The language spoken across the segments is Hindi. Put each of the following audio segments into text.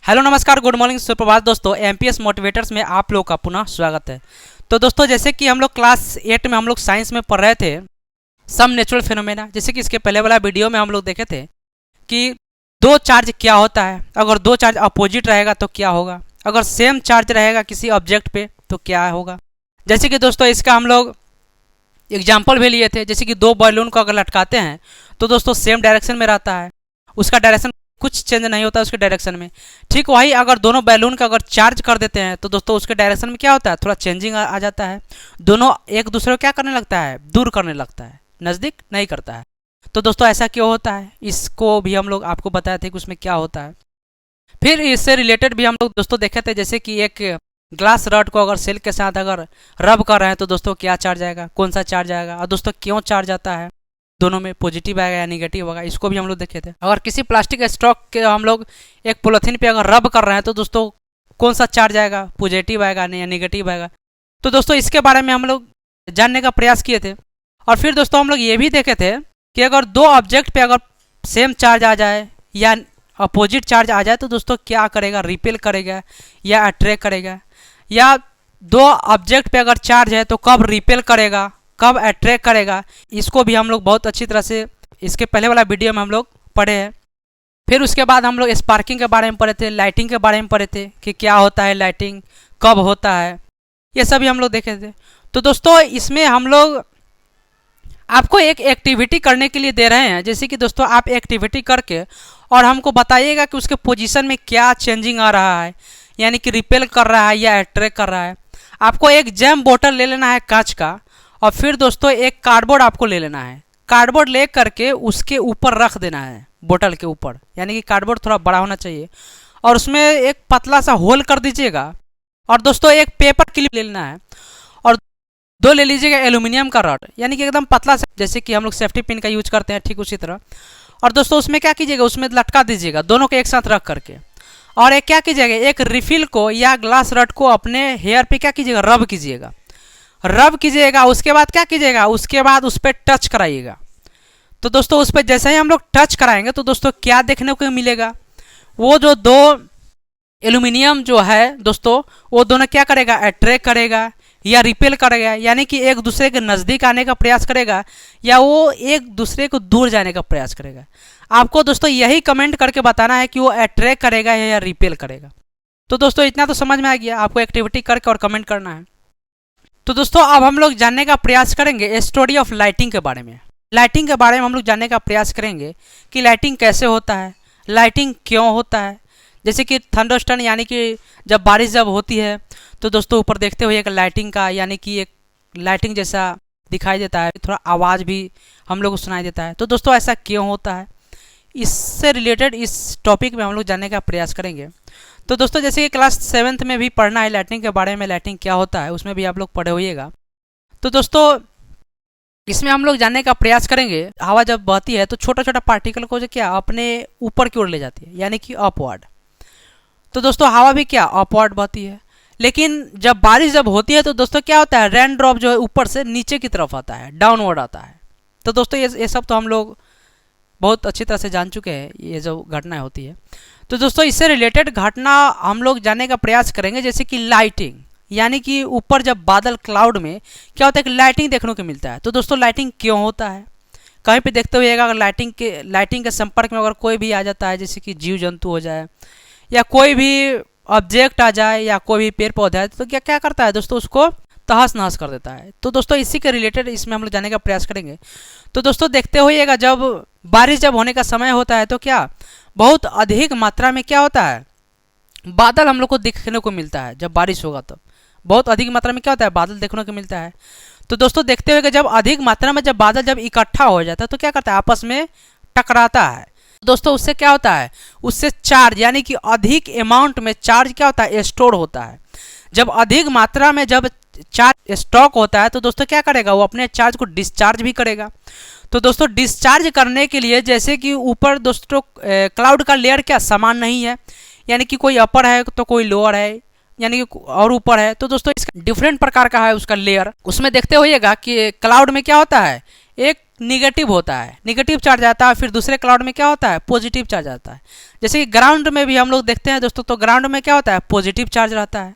हेलो नमस्कार गुड मॉर्निंग सुप्रभात दोस्तों, एमपीएस मोटिवेटर्स में आप लोग का पुनः स्वागत है। तो दोस्तों जैसे कि हम लोग क्लास 8 में हम लोग साइंस में पढ़ रहे थे सम नेचुरल फिनोमेना, जैसे कि इसके पहले वाला वीडियो में हम लोग देखे थे कि दो चार्ज क्या होता है, अगर दो चार्ज अपोजिट रहेगा तो क्या होगा, अगर सेम चार्ज रहेगा किसी ऑब्जेक्ट पे तो क्या होगा। जैसे कि दोस्तों इसका हम लोग एग्जाम्पल भी लिए थे, जैसे कि दो बैलून को अगर लटकाते हैं तो दोस्तों सेम डायरेक्शन में रहता है, उसका डायरेक्शन कुछ चेंज नहीं होता है उसके डायरेक्शन में। ठीक वही अगर दोनों बैलून का अगर चार्ज कर देते हैं तो दोस्तों उसके डायरेक्शन में क्या होता है, थोड़ा चेंजिंग आ जाता है। दोनों एक दूसरे को क्या करने लगता है, दूर करने लगता है, नज़दीक नहीं करता है। तो दोस्तों ऐसा क्यों होता है, इसको भी हम लोग आपको बताए थे कि उसमें क्या होता है। फिर इससे रिलेटेड भी हम लोग दोस्तों देखे थे, जैसे कि एक ग्लास रॉड को अगर सेल के साथ अगर रब कर रहे हैं तो दोस्तों क्या चार्ज आएगा, कौन सा चार्ज आएगा, और दोस्तों क्यों चार्ज आता है, दोनों में पॉजिटिव आएगा या निगेटिव होगा, इसको भी हम लोग देखे थे। अगर किसी प्लास्टिक स्टॉक के हम लोग एक पॉलिथीन पे अगर रब कर रहे हैं तो दोस्तों कौन सा चार्ज आएगा, पॉजिटिव आएगा या निगेटिव आएगा। तो दोस्तों इसके बारे में हम लोग जानने का प्रयास किए थे। और फिर दोस्तों हम लोग ये भी देखे थे कि अगर दो ऑब्जेक्ट पे अगर सेम चार्ज आ जाए या अपोजिट चार्ज आ जाए तो दोस्तों क्या करेगा, रिपेल करेगा या अट्रैक्ट करेगा, या दो ऑब्जेक्ट पे अगर चार्ज है तो कब रिपेल करेगा, कब अट्रैक्ट करेगा। इसको भी हम लोग बहुत अच्छी तरह से इसके पहले वाला वीडियो में हम लोग पढ़े हैं। फिर उसके बाद हम लोग स्पार्किंग के बारे में पढ़े थे, लाइटिंग के बारे में पढ़े थे कि क्या होता है लाइटिंग, कब होता है, ये सभी हम लोग देखे थे। तो दोस्तों इसमें हम लोग आपको एक एक्टिविटी करने के लिए दे रहे हैं, जैसे कि दोस्तों आप एक्टिविटी करके और हमको बताइएगा कि उसके पोजीशन में क्या चेंजिंग आ रहा है, यानी कि रिपेल कर रहा है या अट्रैक्ट कर रहा है। आपको एक जैम बोतल ले लेना है कांच का, और फिर दोस्तों एक कार्डबोर्ड आपको ले लेना है। कार्डबोर्ड ले करके उसके ऊपर रख देना है, बोतल के ऊपर, यानी कि कार्डबोर्ड थोड़ा बड़ा होना चाहिए, और उसमें एक पतला सा होल कर दीजिएगा। और दोस्तों एक पेपर क्लिप ले लेना है, और दो ले लीजिएगा एल्यूमिनियम का रॉड, यानी कि एकदम पतला सा, जैसे कि हम लोग सेफ्टी पिन का यूज करते हैं ठीक उसी तरह। और दोस्तों उसमें क्या कीजिएगा, उसमें लटका दीजिएगा दोनों को एक साथ रख करके। और एक क्या कीजिएगा, एक रिफिल को या ग्लास रॉड को अपने हेयर पे क्या कीजिएगा, रब कीजिएगा, रब कीजिएगा। उसके बाद क्या कीजिएगा, उसके बाद उस पर टच कराइएगा। तो दोस्तों उस पर जैसे ही हम लोग टच कराएंगे तो दोस्तों क्या देखने को मिलेगा, वो जो दो एल्यूमिनियम जो है दोस्तों वो दोनों क्या करेगा, अट्रैक्ट करेगा या रिपेल करेगा, यानी कि एक दूसरे के नज़दीक आने का प्रयास करेगा या वो एक दूसरे को दूर जाने का प्रयास करेगा। आपको दोस्तों यही कमेंट करके बताना है कि वो अट्रैक्ट करेगा या रिपेल करेगा। तो दोस्तों इतना तो समझ में आ गया, आपको एक्टिविटी करके और कमेंट करना है। तो दोस्तों अब हम लोग जानने का प्रयास करेंगे स्टोरी ऑफ लाइटिंग के बारे में। लाइटिंग के बारे में हम लोग जानने का प्रयास करेंगे कि लाइटिंग कैसे होता है, लाइटिंग क्यों होता है। जैसे कि थंडरस्टॉर्म, यानी कि जब बारिश जब होती है तो दोस्तों ऊपर देखते हुए एक लाइटिंग का, यानी कि एक लाइटिंग जैसा दिखाई देता है, थोड़ा आवाज़ भी हम लोग को सुनाई देता है। तो दोस्तों ऐसा क्यों होता है, इससे रिलेटेड इस टॉपिक में हम लोग जानने का प्रयास करेंगे। तो दोस्तों जैसे कि क्लास 7th में भी पढ़ना है लाइटिंग के बारे में, लाइटिंग क्या होता है उसमें भी आप लोग पढ़े होइएगा। तो दोस्तों इसमें हम लोग जानने का प्रयास करेंगे, हवा जब बहती है तो छोटा छोटा पार्टिकल को जो क्या अपने ऊपर की ओर ले जाती है, यानी कि अपवर्ड। तो दोस्तों हवा भी क्या अपवर्ड बहती है, लेकिन जब बारिश जब होती है तो दोस्तों क्या होता है, रेन ड्रॉप जो है ऊपर से नीचे की तरफ आता है, डाउनवर्ड आता है। तो दोस्तों ये सब तो हम लोग बहुत अच्छी तरह से जान चुके हैं, ये जो घटनाएं होती है। तो दोस्तों इससे रिलेटेड घटना हम लोग जानने का प्रयास करेंगे, जैसे कि लाइटिंग, यानी कि ऊपर जब बादल क्लाउड में क्या होता है कि लाइटिंग देखने को मिलता है। तो दोस्तों लाइटिंग क्यों होता है, कहीं पे देखते हुए अगर लाइटिंग के संपर्क में अगर कोई भी आ जाता है, जैसे कि जीव जंतु हो जाए या कोई भी ऑब्जेक्ट आ जाए या कोई भी पेड़ पौधा है, तो क्या क्या करता है दोस्तों, उसको तहस नहस कर देता है। तो दोस्तों इसी के रिलेटेड इसमें हम लोग जानने का प्रयास करेंगे। तो दोस्तों देखते होइएगा जब बारिश जब होने का समय होता है तो क्या बहुत अधिक मात्रा में क्या होता है, बादल हम लोग को देखने को मिलता है। जब बारिश होगा तो बहुत अधिक मात्रा में क्या होता है, बादल देखने को मिलता है। तो दोस्तों देखते हुए जब अधिक मात्रा में जब बादल जब इकट्ठा हो जाता है तो क्या करता है, आपस में टकराता है। दोस्तों उससे क्या होता है, उससे चार्ज, यानी कि अधिक अमाउंट में चार्ज क्या होता है, स्टोर होता है। जब अधिक मात्रा में जब चार्ज स्टॉक होता है तो दोस्तों क्या करेगा, वो अपने चार्ज को डिस्चार्ज भी करेगा। तो दोस्तों डिस्चार्ज करने के लिए जैसे कि ऊपर दोस्तों क्लाउड का लेयर क्या समान नहीं है, यानी कि कोई अपर है तो कोई लोअर है, यानी कि और ऊपर है। तो दोस्तों इसका डिफरेंट प्रकार का है उसका लेयर। उसमें देखते होइएगा कि क्लाउड में क्या होता है, एक निगेटिव होता है, निगेटिव चार्ज आता है, फिर दूसरे क्लाउड में क्या होता है, पॉजिटिव चार्ज आता है। जैसे कि ग्राउंड में भी हम लोग देखते हैं दोस्तों, तो ग्राउंड में क्या होता है, पॉजिटिव चार्ज रहता है।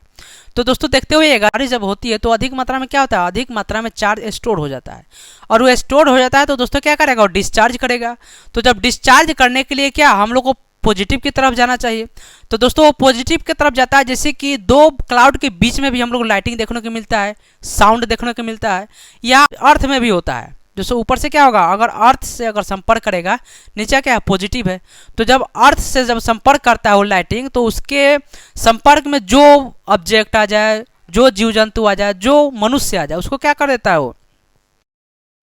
तो दोस्तों देखते हुए बारिश जब होती है तो अधिक मात्रा में क्या होता है, अधिक मात्रा में चार्ज स्टोर हो जाता है, और वो स्टोर हो जाता है तो दोस्तों क्या करेगा, वो डिस्चार्ज करेगा। तो जब डिस्चार्ज करने के लिए क्या हम लोग को पॉजिटिव की तरफ जाना चाहिए। तो दोस्तों वो पॉजिटिव की तरफ जाता है, जैसे कि दो क्लाउड के बीच में भी हम लोग लाइटिंग देखने को मिलता है, साउंड देखने को मिलता है, या अर्थ में भी होता है। दोस्तों ऊपर से क्या होगा, अगर अर्थ से अगर संपर्क करेगा, नीचे क्या है, पॉजिटिव है। तो जब अर्थ से जब संपर्क करता है वो लाइटिंग, तो उसके संपर्क में जो ऑब्जेक्ट आ जाए, जो जीव जंतु आ जाए, जो मनुष्य आ जाए, उसको क्या कर देता है वो,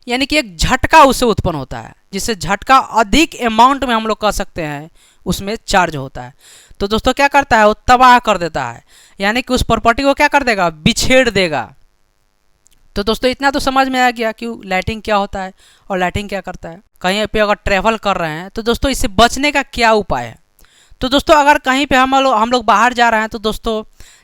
यानी कि एक झटका उससे उत्पन्न होता है, जिससे झटका अधिक अमाउंट में हम लोग कह सकते हैं उसमें चार्ज होता है। तो दोस्तों क्या करता है, वो तबाह कर देता है, यानी कि उस प्रॉपर्टी को क्या कर देगा, बिछेड़ देगा। तो दोस्तों इतना तो समझ में आ गया कि लाइटिंग क्या होता है और लाइटिंग क्या करता है। कहीं पे अगर ट्रैवल कर रहे हैं तो दोस्तों इससे बचने का क्या उपाय है। तो दोस्तों अगर कहीं पे हम लोग बाहर जा रहे हैं, तो दोस्तों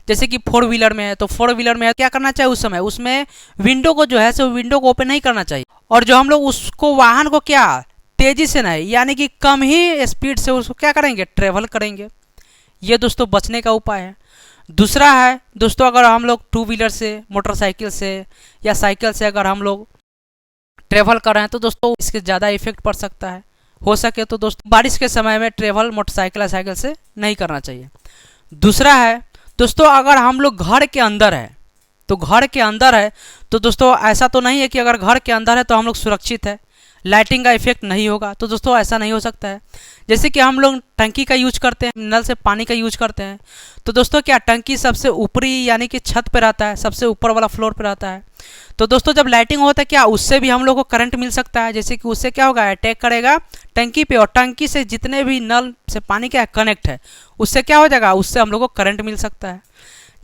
जैसे कि 4 व्हीलर में है, तो 4 व्हीलर में क्या करना चाहिए उस समय, उसमें विंडो को जो है सो विंडो को ओपन नहीं करना चाहिए, और जो हम लोग उसको वाहन को क्या तेजी से नहीं, यानी कि कम ही स्पीड से उसको क्या करेंगे, ट्रेवल करेंगे। ये दोस्तों बचने का उपाय है। दूसरा है दोस्तों, अगर हम लोग 2 व्हीलर से, मोटरसाइकिल से या साइकिल से अगर हम लोग ट्रेवल कर रहे हैं, तो दोस्तों इसके ज़्यादा इफेक्ट पड़ सकता है। हो सके तो दोस्तों बारिश के समय में ट्रेवल मोटरसाइकिल या साइकिल से नहीं करना चाहिए। दूसरा है दोस्तों, अगर हम लोग घर के अंदर है, तो घर के अंदर है तो दोस्तों ऐसा तो नहीं है कि अगर घर के अंदर है तो हम लोग सुरक्षित है, लाइटिंग का इफेक्ट नहीं होगा। तो दोस्तों ऐसा नहीं हो सकता है। जैसे कि हम लोग टंकी का यूज करते हैं, नल से पानी का यूज करते हैं, तो दोस्तों क्या टंकी सबसे ऊपरी यानी कि छत पे रहता है, सबसे ऊपर वाला फ्लोर पे रहता है। तो दोस्तों जब लाइटिंग होता है क्या उससे भी हम लोग को करंट मिल सकता है, जैसे कि उससे क्या होगा, अटैक करेगा टंकी पे, और टंकी से जितने भी नल से पानी क्या कनेक्ट है उससे क्या हो जाएगा, उससे हम लोग को करंट मिल सकता है।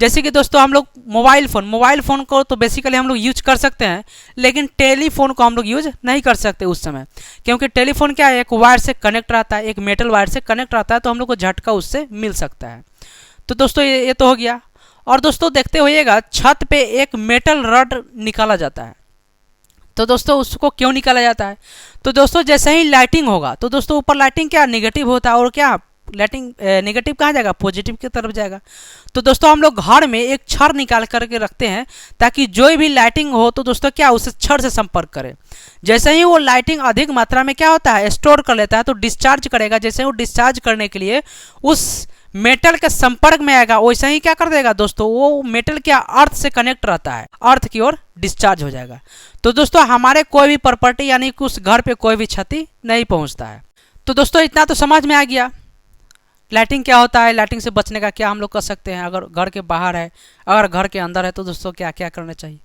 जैसे कि दोस्तों हम लोग मोबाइल फ़ोन को तो बेसिकली हम लोग यूज कर सकते हैं, लेकिन टेलीफोन को हम लोग यूज नहीं कर सकते उस समय, क्योंकि टेलीफोन क्या है, एक वायर से कनेक्ट रहता है, एक मेटल वायर से कनेक्ट रहता है, तो हम लोग को झटका उससे मिल सकता है। तो दोस्तों ये तो हो गया। और दोस्तों देखते होइएगा छत पे एक मेटल रड निकाला जाता है। तो दोस्तों उसको क्यों निकाला जाता है, तो दोस्तों जैसे ही लाइटिंग होगा तो दोस्तों ऊपर लाइटिंग क्या निगेटिव होता है, और क्या लाइटिंग नेगेटिव कहाँ जाएगा, पॉजिटिव की तरफ जाएगा। तो दोस्तों हम लोग घर में एक छड़ निकाल करके रखते हैं, ताकि जो भी लाइटिंग हो तो दोस्तों क्या उस छड़ से संपर्क करे। जैसे ही वो लाइटिंग अधिक मात्रा में क्या होता है, स्टोर कर लेता है, तो डिस्चार्ज करेगा। जैसे वो डिस्चार्ज करने के लिए उस मेटल के संपर्क में आएगा, वैसे ही क्या कर देगा दोस्तों, वो मेटल क्या अर्थ से कनेक्ट रहता है, अर्थ की ओर डिस्चार्ज हो जाएगा। तो दोस्तों हमारे कोई भी प्रॉपर्टी यानी कि उस घर पे कोई भी क्षति नहीं पहुंचता है। तो दोस्तों इतना तो समझ में आ गया लाइटिंग क्या होता है, लाइटिंग से बचने का क्या हम लोग कर सकते हैं, अगर घर के बाहर है, अगर घर के अंदर है, तो दोस्तों क्या क्या करना चाहिए।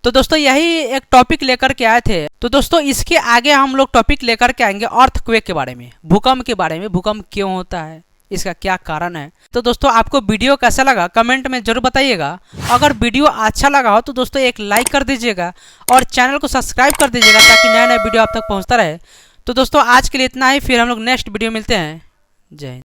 तो दोस्तों यही एक टॉपिक लेकर के आए थे। तो दोस्तों इसके आगे हम लोग टॉपिक लेकर के आएंगे अर्थक्वेक के बारे में, भूकंप के बारे में, भूकंप क्यों होता है, इसका क्या कारण है। तो दोस्तों आपको वीडियो कैसा लगा कमेंट में जरूर बताइएगा। अगर वीडियो अच्छा लगा हो तो दोस्तों एक लाइक कर दीजिएगा, और चैनल को सब्सक्राइब कर दीजिएगा, ताकि नया नया वीडियो आप तक पहुँचता रहे। तो दोस्तों आज के लिए इतना ही, फिर हम लोग नेक्स्ट वीडियो मिलते हैं। जय हिंद।